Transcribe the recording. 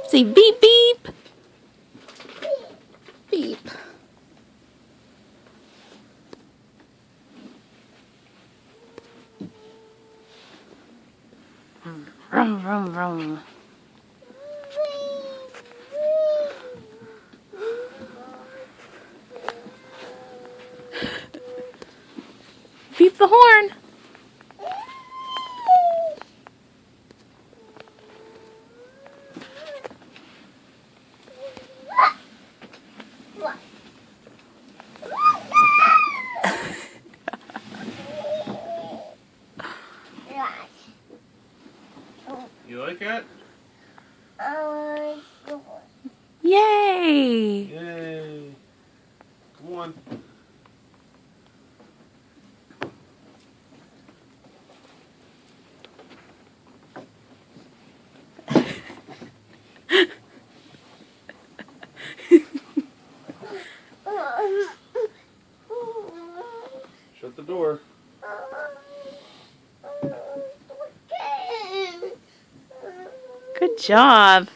Say beep beep. Beep. Vroom, vroom, vroom. Beep the horn. You like that? Yay! Yay! Come on. Shut the door. Good job.